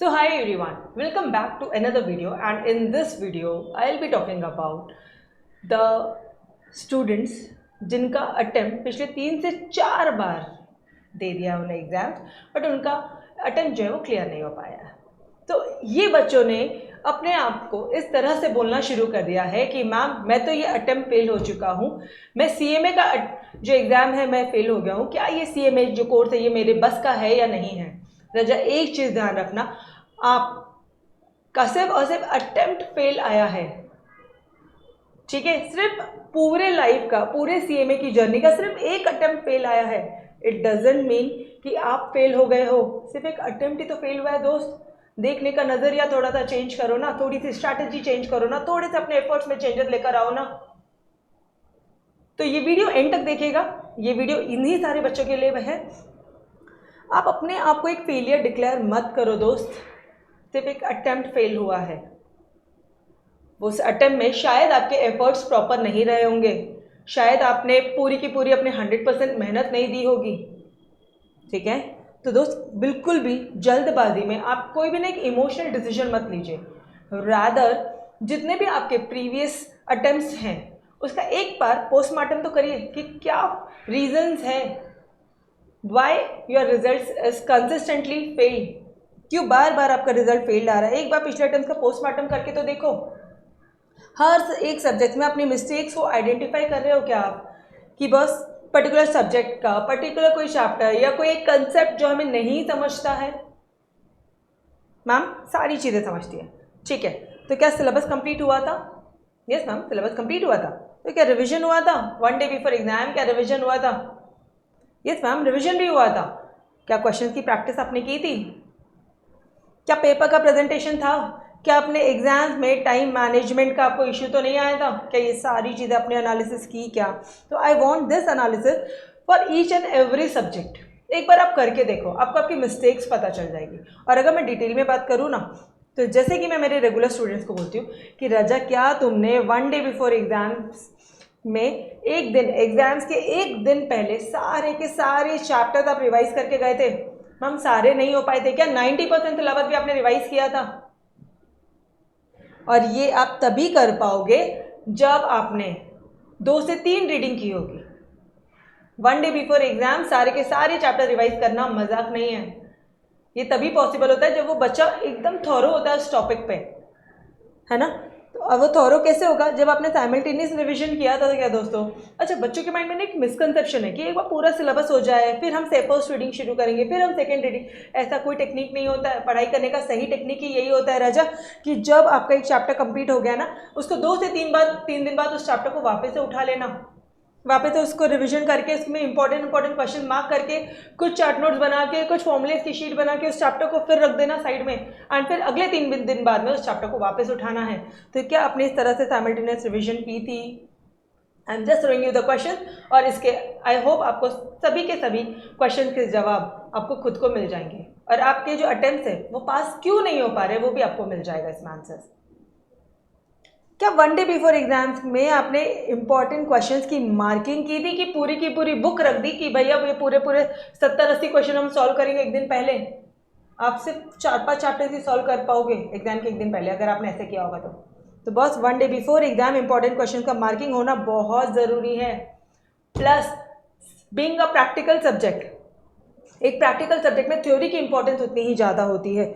So hi everyone, welcome back to another video, and in this video I'll be talking about the students जिनका attempt पिछले 3 से 4 बार दे दिया उन्हें exams, but उनका attempt जो है वो क्लियर नहीं हो पाया है। तो ये बच्चों ने अपने आप को इस तरह से बोलना शुरू कर दिया है कि मैम मैं तो ये अटेम्प्ट फेल हो चुका हूँ, मैं सीएमए का जो एग्ज़ाम है मैं फेल हो गया हूँ, क्या ये सीएमए जो कोर्स है ये मेरे बस का है या नहीं है। रजा, एक चीज़ ध्यान रखना, आपका सिर्फ और सिर्फ अटेम्प्ट फेल आया है, ठीक है। सिर्फ पूरे लाइफ का, पूरे सीएमए की जर्नी का सिर्फ एक अटेम्प्ट फेल आया है। इट डजंट मीन कि आप फेल हो गए हो, सिर्फ एक अटेम्प्ट ही तो फेल हुआ है। दोस्त, देखने का नज़रिया थोड़ा सा चेंज करो ना, थोड़ी सी स्ट्रैटेजी चेंज करो ना, थोड़े से अपने एफर्ट्स में चेंजेस लेकर आओ ना। तो ये वीडियो एंड तक देखिएगा, ये वीडियो इन्हीं सारे बच्चों के लिए है। आप अपने आप को एक फेलियर डिक्लेयर मत करो दोस्त, सिर्फ एक अटेम्प्ट फेल हुआ है। उस अटेम्प्ट में शायद आपके एफर्ट्स प्रॉपर नहीं रहे होंगे, शायद आपने पूरी की पूरी अपने 100% मेहनत नहीं दी होगी, ठीक है। तो दोस्त, बिल्कुल भी जल्दबाजी में आप कोई भी ना एक इमोशनल डिसीजन मत लीजिए। रादर जितने भी आपके प्रीवियस अटेम्प्ट्स हैं उसका एक बार पोस्टमार्टम तो करिए कि क्या रीजंस हैं why your result is consistently fail, क्यों बार बार आपका रिजल्ट फेल्ड आ रहा है। एक बार पिछले अटेम्प्ट का पोस्टमार्टम करके तो देखो। हर एक सब्जेक्ट में अपनी मिस्टेक्स को आइडेंटिफाई कर रहे हो क्या आप, कि बस पर्टिकुलर सब्जेक्ट का पर्टिकुलर कोई चैप्टर या कोई एक कंसेप्ट जो हमें नहीं समझता है। मैम सारी चीज़ें समझती है, ठीक है। तो क्या सिलेबस कंप्लीट हुआ था? यस मैम, सिलेबस कंप्लीट हुआ था। तो क्या रिवीजन हुआ था? 1 डे बिफोर एग्जाम क्या रिवीजन हुआ था? यस मैम, रिवीजन भी हुआ था। क्या क्वेश्चन की प्रैक्टिस आपने की थी? क्या पेपर का प्रेजेंटेशन था? क्या अपने एग्जाम्स में टाइम मैनेजमेंट का आपको इश्यू तो नहीं आया था? क्या ये सारी चीज़ें अपने एनालिसिस की क्या? तो I want this analysis for each and every subject. एक बार आप करके देखो, आपको आपकी मिस्टेक्स पता चल जाएगी। और अगर मैं डिटेल में बात करूँ ना, तो जैसे कि मैं मेरे रेगुलर स्टूडेंट्स को बोलती हूँ कि रजा, क्या तुमने 1 डे बिफोर एग्जाम्स में एक दिन, एग्जाम्स के एक दिन पहले सारे के सारे चैप्टर्स आप रिवाइज करके गए थे? मैम सारे नहीं हो पाए थे। क्या 90% सिलेबस भी आपने रिवाइज किया था? और ये आप तभी कर पाओगे जब आपने 2 से 3 रीडिंग की होगी। 1 डे बिफोर एग्जाम सारे के सारे चैप्टर रिवाइज करना मजाक नहीं है। ये तभी पॉसिबल होता है जब वो बच्चा एकदम थॉरो होता है उस टॉपिक पे, है ना। तो अब वो थॉरो कैसे होगा? जब आपने साइमल्टेनियस रिवीजन किया था। तो क्या दोस्तों, अच्छा, बच्चों के माइंड में एक मिसकंसेप्शन है कि एक बार पूरा सिलेबस हो जाए फिर हम फर्स्ट रीडिंग शुरू करेंगे, फिर हम सेकंड रीडिंग। ऐसा कोई टेक्निक नहीं होता है। पढ़ाई करने का सही टेक्निक ही यही होता है राजा, कि जब आपका एक चैप्टर कंप्लीट हो गया ना, उसको 2 से 3 दिन बाद उस चैप्टर को वापस से उठा लेना, वापस से उसको रिवीजन करके उसमें इंपॉर्टेंट क्वेश्चन मार्क करके, कुछ चार्ट नोट्स बना के, कुछ फॉर्मुलेस की शीट बना के उस चैप्टर को फिर रख देना साइड में, एंड फिर अगले 3 दिन बाद में उस चैप्टर को वापस उठाना है। तो क्या आपने इस तरह से साइमल्टेनियस रिवीजन की थी? I am just throwing you the question, और इसके आई होप आपको सभी के सभी क्वेश्चन के जवाब आपको खुद को मिल जाएंगे, और आपके जो अटेम्प्ट है वो पास क्यों नहीं हो पा रहे वो भी आपको मिल जाएगा इसमें आंसर्स। क्या 1 डे बिफोर एग्जाम्स में आपने इंपॉर्टेंट क्वेश्चंस की मार्किंग की थी, कि पूरी की पूरी बुक रख दी कि भैया ये पूरे पूरे 70-80 क्वेश्चन हम सॉल्व करेंगे एक दिन पहले? आप सिर्फ 4-5 चैप्टर्स ही सॉल्व कर पाओगे एग्जाम के एक दिन पहले, अगर आपने ऐसे किया होगा तो बस 1 day before exam important question का मार्किंग होना बहुत ज़रूरी है। Plus being a practical subject, एक प्रैक्टिकल सब्जेक्ट में थ्योरी की इंपॉर्टेंस उतनी ही ज़्यादा होती है।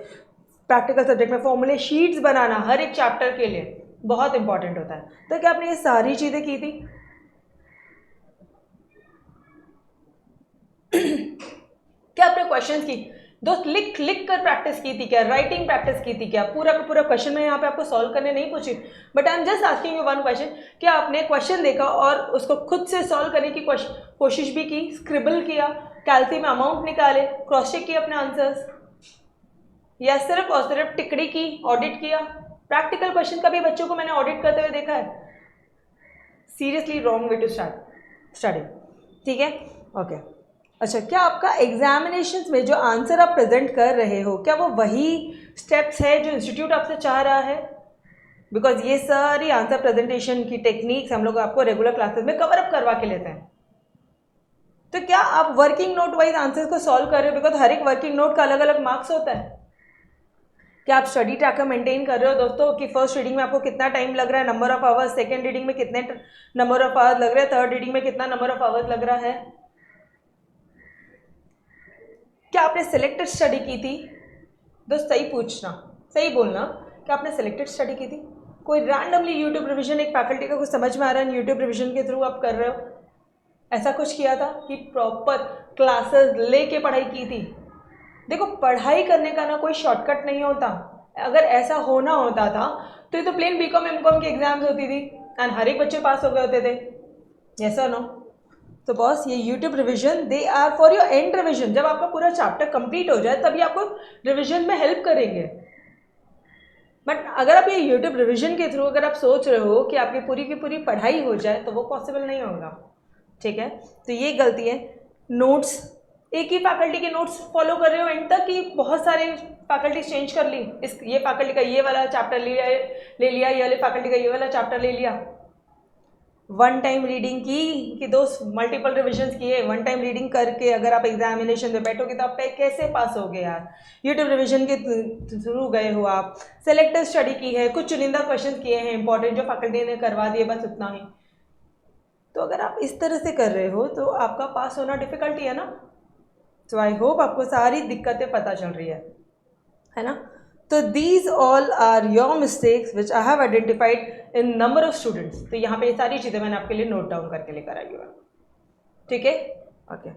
प्रैक्टिकल सब्जेक्ट में फॉर्मूले शीट्स बनाना हर एक चैप्टर के लिए बहुत इंपॉर्टेंट होता है। तो क्या आपने ये सारी चीज़ें की थी? क्या आपने क्वेश्चंस की दोस्त लिख लिख कर प्रैक्टिस की थी क्या? राइटिंग प्रैक्टिस की थी क्या? पूरा का पूरा क्वेश्चन मैं यहाँ पे आपको सॉल्व करने नहीं पूछी, but I am just asking you one question. क्या आपने क्वेश्चन देखा और उसको खुद से सॉल्व करने की कोशिश भी की, स्क्रिबल किया, कैलसी में अमाउंट निकाले, क्रॉस चेक किया अपने आंसर्स, या सिर्फ और सिर्फ टिकड़ी की, ऑडिट किया? प्रैक्टिकल क्वेश्चन का भी बच्चों को मैंने ऑडिट करते हुए देखा है। Seriously wrong way to study, ठीक है, ओके। अच्छा, क्या आपका एग्जामिनेशन में जो आंसर आप प्रेजेंट कर रहे हो क्या वो वही स्टेप्स है जो इंस्टीट्यूट आपसे चाह रहा है? बिकॉज ये सारी आंसर प्रेजेंटेशन की टेक्निक्स हम लोग आपको रेगुलर क्लासेस में कवर अप करवा के लेते हैं। तो क्या आप वर्किंग नोट वाइज आंसर्स को सॉल्व कर रहे हो? बिकॉज हर एक वर्किंग नोट का अलग अलग मार्क्स होता है। क्या आप स्टडी ट्रैकर मेंटेन कर रहे हो दोस्तों कि फर्स्ट रीडिंग में आपको कितना टाइम लग रहा है, number of hours, second reading में कितने नंबर ऑफ आवर्स लग रहे हैं, थर्ड रीडिंग में कितना नंबर ऑफ आवर्स लग रहा है? क्या आपने सिलेक्टेड स्टडी की थी? दोस्त सही पूछना, सही बोलना कि आपने सिलेक्टेड स्टडी की थी। कोई रैंडमली यूट्यूब रिविजन एक फैकल्टी का कुछ समझ में आ रहा है, यूट्यूब रिविजन के थ्रू आप कर रहे हो, ऐसा कुछ किया था कि प्रॉपर क्लासेस लेके पढ़ाई की थी? देखो पढ़ाई करने का ना कोई शॉर्टकट नहीं होता। अगर ऐसा होना होता था तो ये तो प्लेन बीकॉम एमकॉम की एग्जाम्स होती थी एंड हर एक बच्चे पास हो गए होते थे। यस और नो? तो बॉस ये YouTube revision they are for your and revision. जब आपका पूरा चैप्टर कंप्लीट हो जाए तभी आपको रिविजन में हेल्प करेंगे। बट अगर आप ये यूट्यूब रिविजन के थ्रू अगर आप सोच रहे हो कि आपकी पूरी की पूरी पढ़ाई हो जाए तो वो पॉसिबल नहीं होगा। ठीक है, तो ये गलती है। नोट्स एक ही फैकल्टी के नोट्स फॉलो कर रहे हो एंड तक कि बहुत सारे फैकल्टी चेंज कर ली, इस ये फैकल्टी का ये वाला चैप्टर ले लिया, ये वाले फैकल्टी का ये वाला चैप्टर ले लिया। वन टाइम रीडिंग की कि दोस्त मल्टीपल रिविजन्स किए, वन टाइम रीडिंग करके अगर आप एग्जामिनेशन में बैठोगे तो आप पे कैसे पास होगे यार? यूट्यूब रिविजन के थ्रू गए हो आप, सेलेक्टिव स्टडी की है, कुछ चुनिंदा क्वेश्चन किए हैं इंपॉर्टेंट जो फैकल्टी ने करवा दिए, बस उतना ही। तो अगर आप इस तरह से कर रहे हो तो आपका पास होना डिफिकल्टी है ना। तो आई होप आपको सारी दिक्कतें पता चल रही है ना। तो these all are your mistakes which I have identified in number of students. तो यहाँ पे ये सारी चीज़ें मैंने आपके लिए नोट डाउन करके लेकर आई हूँ। ठीक है, ओके।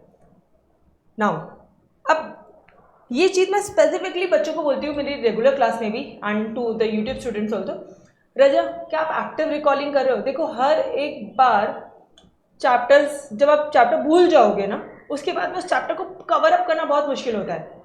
नाउ अब ये चीज़ मैं स्पेसिफिकली बच्चों को बोलती हूँ मेरी रेगुलर क्लास में भी and to the YouTube students also. Raza, क्या आप एक्टिव रिकॉलिंग कर रहे हो? देखो हर एक बार चैप्टर्स, जब आप चैप्टर भूल जाओगे ना उसके बाद में उस चैप्टर को कवर अप करना बहुत मुश्किल होता है।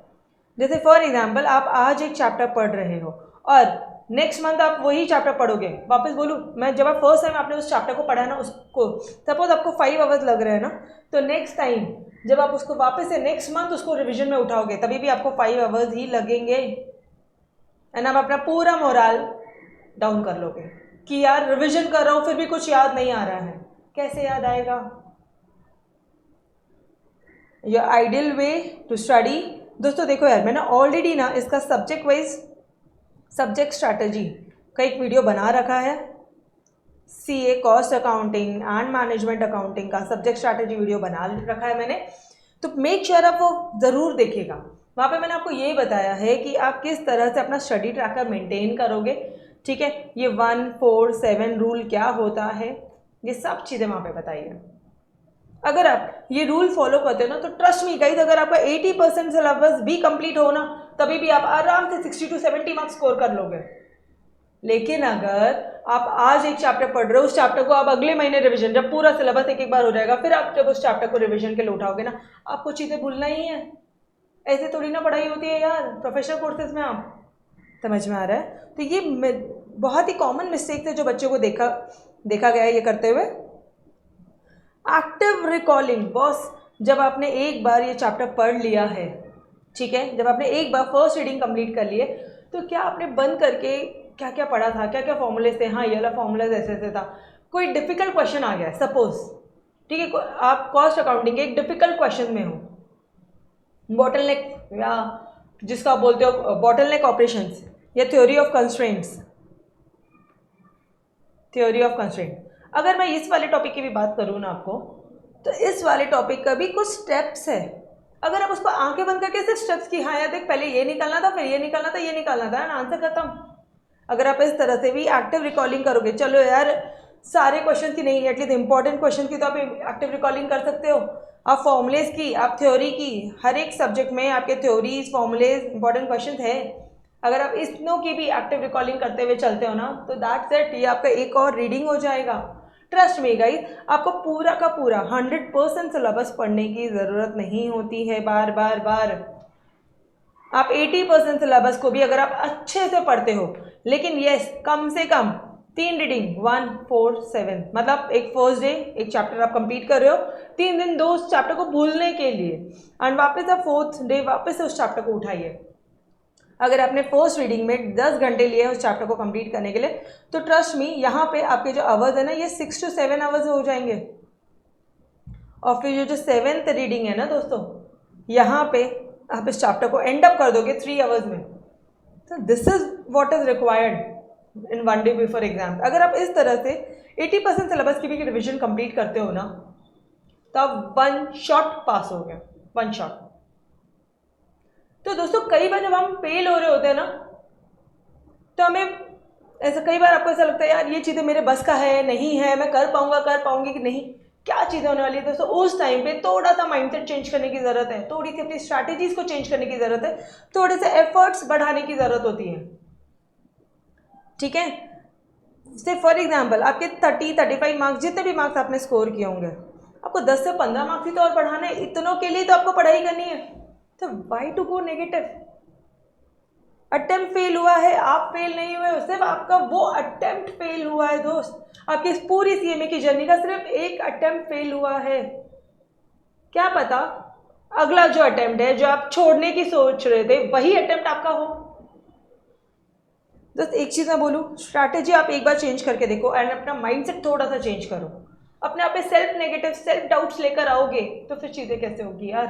जैसे फॉर एग्जाम्पल आप आज एक चैप्टर पढ़ रहे हो और नेक्स्ट मंथ आप वही चैप्टर पढ़ोगे। वापस बोलूँ मैं, जब आप फर्स्ट टाइम आपने उस चैप्टर को पढ़ा ना, उसको सपोज आपको 5 आवर्स लग रहे हैं ना, तो नेक्स्ट टाइम जब आप उसको वापस से नेक्स्ट मंथ उसको रिविजन में उठाओगे तभी भी आपको 5 आवर्स ही लगेंगे एंड आप अपना पूरा मोरल डाउन कर लोगे कि यार रिविजन कर रहा हूँ फिर भी कुछ याद नहीं आ रहा है। कैसे याद आएगा? Your ideal way to study, दोस्तों देखो यार मैंने ऑलरेडी ना इसका सब्जेक्ट वाइज सब्जेक्ट स्ट्रैटेजी का एक वीडियो बना रखा है। CA cost accounting and management accounting का सब्जेक्ट स्ट्रैटेजी वीडियो बना रखा है मैंने, तो मेक श्योर आप वो ज़रूर देखेगा। वहाँ पे मैंने आपको ये बताया है कि आप किस तरह से अपना स्टडी ट्रैकर मेंटेन करोगे। ठीक है, ये 1 4 7 रूल क्या होता है, ये सब चीज़ें वहाँ पे बताई है। अगर आप ये रूल फॉलो करते हो ना तो ट्रस्ट मी गाइस, अगर आपका 80% सिलेबस भी कंप्लीट हो ना तभी भी आप आराम से 60 to 70 मार्क्स स्कोर कर लोगे। लेकिन अगर आप आज एक चैप्टर पढ़ रहे हो, उस चैप्टर को आप अगले महीने रिवीजन, जब पूरा सिलेबस एक बार हो जाएगा फिर आप जब उस चैप्टर को रिवीजन के लिए उठाओगे ना, आपको चीज़ें भूलना ही है। ऐसे थोड़ी ना पढ़ाई होती है यार प्रोफेशनल कोर्सेज में। आप समझ में आ रहा है? तो ये बहुत ही कॉमन मिस्टेक थे जो बच्चों को देखा गया है ये करते हुए। एक्टिव रिकॉलिंग, बॉस जब आपने एक बार ये चैप्टर पढ़ लिया है, ठीक है, जब आपने एक बार फर्स्ट रीडिंग कंप्लीट कर लिए तो क्या आपने बंद करके क्या क्या पढ़ा था, क्या क्या फॉर्मूलेज थे, हाँ ये वाला फॉर्मूलाज ऐसे ऐसे था, कोई डिफिकल्ट क्वेश्चन आ गया सपोज, ठीक है, आप कॉस्ट अकाउंटिंग के एक डिफिकल्ट क्वेश्चन में हो, बॉटलनेक या जिसका आप बोलते हो बॉटलनेक ऑपरेशंस या theory of constraints, theory of constraint. अगर मैं इस वाले टॉपिक की भी बात करूँ ना आपको, तो इस वाले टॉपिक का भी कुछ स्टेप्स है। अगर आप उसको आंखें बंद करके सिर्फ स्टेप्स की, हाँ यार देख पहले ये निकालना था, फिर ये निकालना था, ये निकालना था, आंसर खत्म। अगर आप इस तरह से भी एक्टिव रिकॉलिंग करोगे, चलो यार सारे क्वेश्चन की नहीं, एटलीस्ट इंपॉर्टेंट क्वेश्चन की तो आप एक्टिव रिकॉलिंग कर सकते हो। आप फॉर्मुलेज की, आप थ्योरी की, हर एक सब्जेक्ट में आपके थ्योरीज फॉर्मुलेज इंपॉर्टेंट क्वेश्चन है। अगर आप इसनों की भी एक्टिव रिकॉलिंग करते हुए चलते हो ना तो दैट्स इट, ये आपका एक और रीडिंग हो जाएगा। ट्रस्ट मी गाइस, आपको पूरा का पूरा 100% सिलेबस पढ़ने की ज़रूरत नहीं होती है बार बार बार। आप 80% सिलेबस को भी अगर आप अच्छे से पढ़ते हो, लेकिन यस कम से कम 3 रीडिंग 1 4 7, मतलब एक फर्स्ट डे एक चैप्टर आप कंप्लीट कर रहे हो, 3 दिन 2 चैप्टर को भूलने के लिए, एंड वापस आप 4th डे वापस से उस चैप्टर को उठाइए। अगर आपने फर्स्ट रीडिंग में 10 घंटे लिए उस चैप्टर को कंप्लीट करने के लिए, तो ट्रस्ट मी यहाँ पे आपके जो आवर्स है ना ये 6 to 7 आवर्स हो जाएंगे। और फिर जो 7th रीडिंग है ना दोस्तों, यहाँ पे आप इस चैप्टर को एंड अप कर दोगे 3 आवर्स में। तो this is what is required in 1 day before exam. अगर आप इस तरह से 80% सिलेबस की भी रिविजन कंप्लीट करते हो ना, तो आप 1 शॉट पास हो गए, 1 शॉट। तो दोस्तों कई बार जब हम फेल हो रहे होते हैं ना, तो हमें ऐसा कई बार आपको ऐसा लगता है यार ये चीज़ें मेरे बस का है नहीं है, मैं कर पाऊंगा कर पाऊंगी कि नहीं, क्या चीज़ें होने वाली है दोस्तों। उस टाइम पे थोड़ा सा माइंडसेट चेंज करने की ज़रूरत है, थोड़ी सी अपनी स्ट्रैटेजीज को चेंज करने की ज़रूरत है, थोड़े से एफर्ट्स बढ़ाने की ज़रूरत होती है, ठीक है। से फॉर एग्जाम्पल आपके 30-35 मार्क्स, जितने भी मार्क्स आपने स्कोर किए होंगे, आपको 10 से 15 मार्क्स ही तो और बढ़ाना है, इतनों के लिए तो आपको पढ़ाई करनी है। तो why to go negative. Attempt fail हुआ है, आप फेल नहीं हुए, सिर्फ आपका वो अटेम्प्ट फेल हुआ है दोस्त। आपकी इस पूरी सीएमए की जर्नी का सिर्फ एक अटेम्प्ट फेल हुआ है। क्या पता अगला जो अटेम्प्ट है, जो आप छोड़ने की सोच रहे थे, वही अटेम्प्ट आपका हो। दोस्त एक चीज़ मैं बोलूँ, स्ट्रैटेजी आप एक बार चेंज करके देखो एंड अपना माइंडसेट थोड़ा सा चेंज करो। अपने आप पे सेल्फ नेगेटिव, सेल्फ डाउट्स लेकर आओगे तो फिर चीज़ें कैसे होगी यार,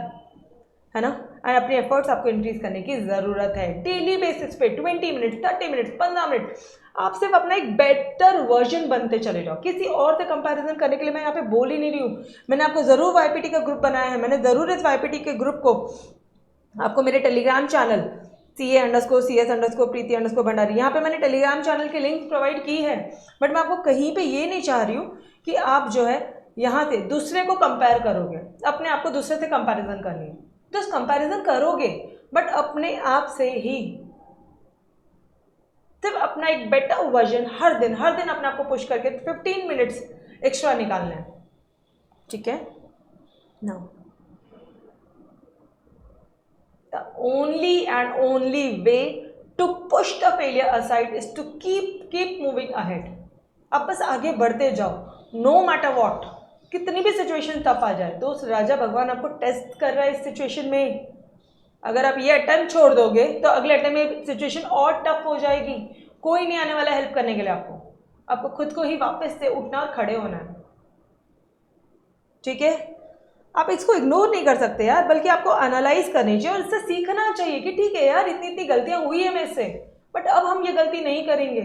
है ना। एंड अपने एफर्ट्स आपको इंक्रीज करने की ज़रूरत है। डेली बेसिस पे 20 मिनट, 30 मिनट, 15 मिनट आप सिर्फ अपना एक बेटर वर्जन बनते चले जाओ। किसी और से कंपैरिजन करने के लिए मैं यहाँ पे बोल ही नहीं रही हूँ। मैंने आपको ज़रूर वाईपीटी का ग्रुप बनाया है, मैंने ज़रूर इस वाईपीटी के ग्रुप को आपको मेरे टेलीग्राम चैनल CA_CS_प्रीति_भंडारी, यहाँ पे मैंने टेलीग्राम चैनल की लिंक प्रोवाइड की है। बट मैं आपको कहीं पे ये नहीं चाह रही हूँ कि आप जो है यहाँ से दूसरे को कंपेयर करोगे, अपने आप को दूसरे से कंपैरिजन करनी है। तो कंपैरिजन करोगे बट अपने आप से ही, सिर्फ अपना एक बेटर वर्जन हर दिन अपने आप को पुश करके 15 मिनट्स एक्स्ट्रा निकालना है, ठीक है। Now the only and only way to push the failure aside is to keep moving ahead। अब बस आगे बढ़ते जाओ, no matter what, कितनी भी सिचुएशन टफ आ जाए। दोस्त राजा भगवान आपको टेस्ट कर रहा है इस सिचुएशन में। अगर आप ये अटेम्प्ट छोड़ दोगे तो अगले अटेम्प्ट में सिचुएशन और टफ हो जाएगी, कोई नहीं आने वाला हेल्प करने के लिए। आपको खुद को ही वापस से उठना और खड़े होना है, ठीक है। आप इसको इग्नोर नहीं कर सकते यार, बल्कि आपको एनालाइज करनी चाहिए और इससे सीखना चाहिए कि ठीक है यार इतनी गलतियां हुई है मेरे से, बट अब हम ये गलती नहीं करेंगे।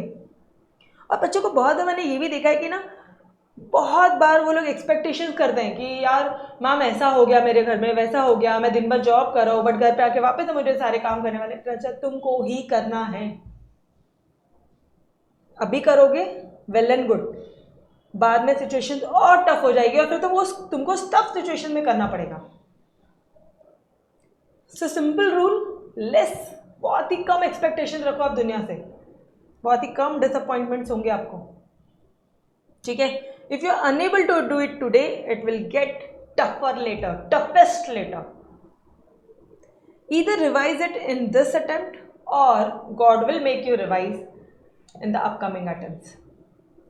और बच्चों को बहुत बार मैंने ये भी देखा है कि ना, बहुत बार वो लोग एक्सपेक्टेशंस करते हैं कि यार मैम ऐसा हो गया मेरे घर में, वैसा हो गया, मैं दिन भर जॉब कर रहा हूँ बट घर पे आके वापस से मुझे सारे काम करने वाले। अच्छा तुमको ही करना है, अभी करोगे वेल एंड गुड, बाद में सिचुएशन और टफ हो जाएगी और फिर तुमको टफ सिचुएशन में करना पड़ेगा। सो सिंपल रूल, लेस, बहुत ही कम एक्सपेक्टेशन रखो आप दुनिया से, बहुत ही कम डिसअपॉइंटमेंट्स होंगे आपको, ठीक है। If you are unable to do it today, it will get tougher later, toughest later. Either revise it in this attempt or God will make you revise in the upcoming attempts.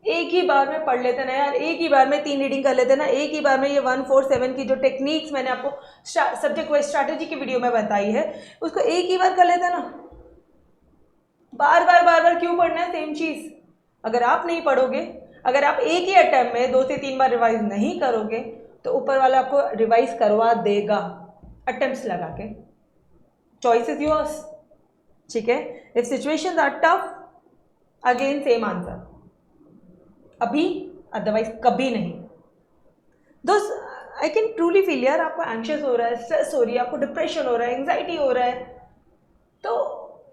एक ही बार में पढ़ लेते ना यार, एक ही बार में 3 रीडिंग कर लेते ना, एक ही बार में ये 147 की जो टेक्निक्स मैंने आपको सब्जेक्ट वाइज स्ट्रैटेजी की वीडियो में बताई है, उसको एक ही बार कर लेते ना। बार बार क्यों पढ़ना है सेम चीज़। अगर आप नहीं पढ़ोगे, अगर आप एक ही अटेम्प्ट में 2 से 3 बार रिवाइज नहीं करोगे, तो ऊपर वाला आपको रिवाइज करवा देगा अटेम्प्ट्स लगा के। चॉइस इज योर्स, ठीक है। If situations are tough, again same answer, अभी, अदरवाइज कभी नहीं। दोस्त आई कैन ट्रूली फील यार, आपको एंशियस हो रहा है, स्ट्रेस हो रही है, आपको डिप्रेशन हो रहा है, एंग्जाइटी हो रहा है, तो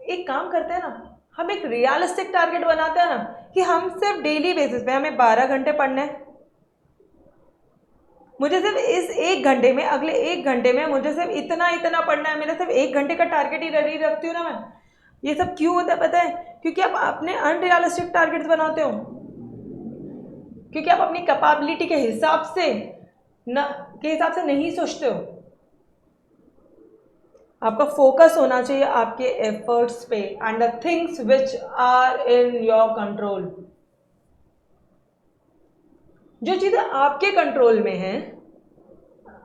एक काम करते हैं ना, हम एक रियलिस्टिक टारगेट बनाते हैं ना कि हम सिर्फ डेली बेसिस पे हमें 12 घंटे पढ़ने हैं। मुझे सिर्फ इस 1 घंटे में, अगले 1 घंटे में मुझे सिर्फ इतना पढ़ना है। मेरा सिर्फ 1 घंटे का टारगेट ही रेडी रखती हूँ ना मैं। ये सब क्यों होता है पता है? क्योंकि आप अपने अनरियलिस्टिक टारगेट्स बनाते हो, क्योंकि आप अपनी कैपेबिलिटी के हिसाब से नहीं सोचते हो। आपका फोकस होना चाहिए आपके एफर्ट्स पे and the things which are in your control. जो चीज़ें आपके कंट्रोल में हैं,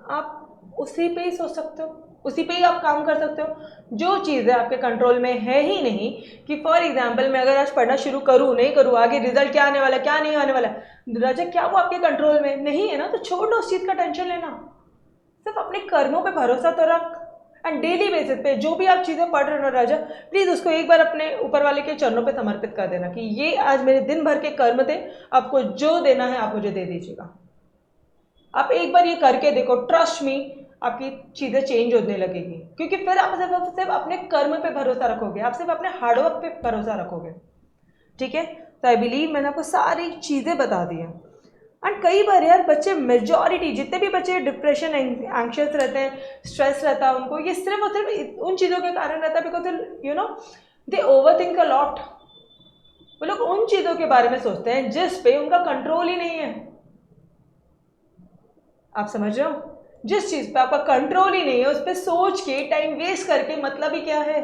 आप उसी पे ही सोच सकते हो, उसी पे ही आप काम कर सकते हो। जो चीज़ें आपके कंट्रोल में है ही नहीं, कि फॉर एग्जाम्पल मैं अगर आज पढ़ना शुरू करूँ नहीं करूँ, आगे रिजल्ट क्या आने वाला क्या नहीं आने वाला, राजा क्या वो आपके कंट्रोल में नहीं है ना, तो छोड़ दो उस चीज़ का टेंशन लेना। सिर्फ अपने कर्मों पे भरोसा तो रख एंड डेली बेसिस पे जो भी आप चीज़ें पढ़ रहे हो ना राजा, प्लीज़ उसको एक बार अपने ऊपर वाले के चरणों पे समर्पित कर देना कि ये आज मेरे दिन भर के कर्म थे, आपको जो देना है आप मुझे दे दीजिएगा। आप एक बार ये करके देखो, ट्रस्ट मी, आपकी चीज़ें चेंज होने लगेगी, क्योंकि फिर आप सिर्फ अपने कर्म पे भरोसा रखोगे, आप सिर्फ अपने हार्डवर्क पे भरोसा रखोगे। ठीक है, तो आई बिलीव मैंने आपको सारी चीज़ें बता दी हैं। एंड कई बार यार बच्चे, मेजॉरिटी जितने भी बच्चे डिप्रेशन, एंग्शियस रहते हैं, स्ट्रेस रहता है उनको, ये सिर्फ और सिर्फ उन चीज़ों के कारण रहता है because you know they over think a lot. वो लोग उन चीज़ों के बारे में सोचते हैं जिस पे उनका कंट्रोल ही नहीं है। आप समझ रहे हो, जिस चीज़ पे आपका कंट्रोल ही नहीं है उस पर सोच के टाइम वेस्ट करके मतलब ही क्या है,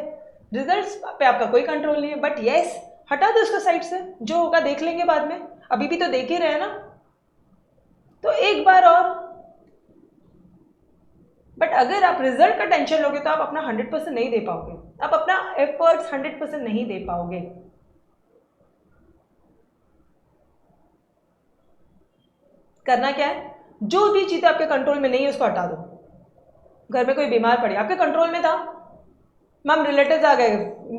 रिजल्ट्स पे आपका कोई कंट्रोल नहीं है। बट यस, हटा दो उसको साइड से, जो होगा देख लेंगे बाद में, अभी भी तो देख ही रहे हैं ना। तो एक बार और, बट अगर आप रिजल्ट का टेंशन लोगे तो आप अपना 100% नहीं दे पाओगे, आप अपना एफर्ट्स 100% नहीं दे पाओगे। करना क्या है, जो भी चीज़ें आपके कंट्रोल में नहीं है उसको हटा दो। घर में कोई बीमार पड़ी, आपके कंट्रोल में था, मैम रिलेटिव्स आ गए,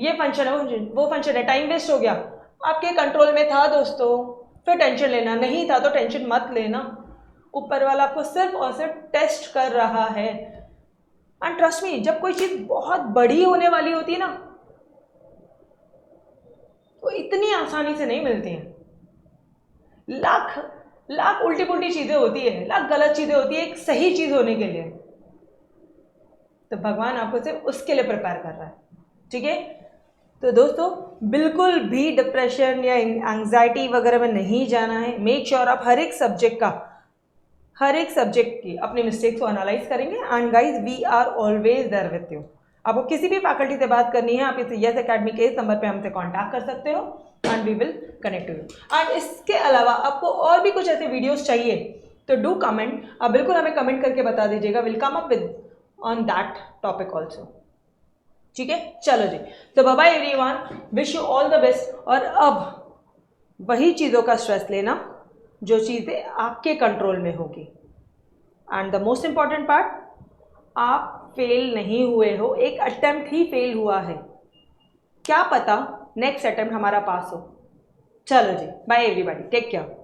ये फंक्शन है वो फंक्शन है, टाइम वेस्ट हो गया, आपके कंट्रोल में था दोस्तों, फिर टेंशन लेना, नहीं था तो टेंशन मत लेना। ऊपर वाला आपको सिर्फ और सिर्फ टेस्ट कर रहा है। एंड ट्रस्ट मी, जब कोई चीज़ बहुत बड़ी होने वाली होती है ना, वो इतनी आसानी से नहीं मिलती हैं। लाख लाख उल्टी पुल्टी चीज़ें होती है, लाख गलत चीज़ें होती है एक सही चीज़ होने के लिए। तो भगवान आपको सिर्फ उसके लिए प्रिपेयर कर रहा है। ठीक है, तो दोस्तों बिल्कुल भी डिप्रेशन या एंग्जाइटी वगैरह में नहीं जाना है। मेक श्योर आप हर एक सब्जेक्ट की अपनी मिस्टेक्स को एनालाइज करेंगे। And guys, we are always there with you. आपको किसी भी फैकल्टी से बात करनी है, आप इस यस अकेडमी के इस नंबर पे हमसे कांटेक्ट कर सकते हो and we will connect you. And इसके अलावा आपको और भी कुछ ऐसे वीडियोस चाहिए तो डू कमेंट, आप बिल्कुल हमें कमेंट करके बता दीजिएगा, will come up with on that topic also. ठीक है, चलो जी, तो bye bye everyone, wish you all the best. और अब वही चीज़ों का स्ट्रेस लेना जो चीज़ें आपके कंट्रोल में होगी। And the most important part, आप फेल नहीं हुए हो, एक अटेम्प्ट ही फेल हुआ है, क्या पता नेक्स्ट अटेम्प्ट हमारा पास हो। चलो जी, बाय एवरीबॉडी, टेक केयर।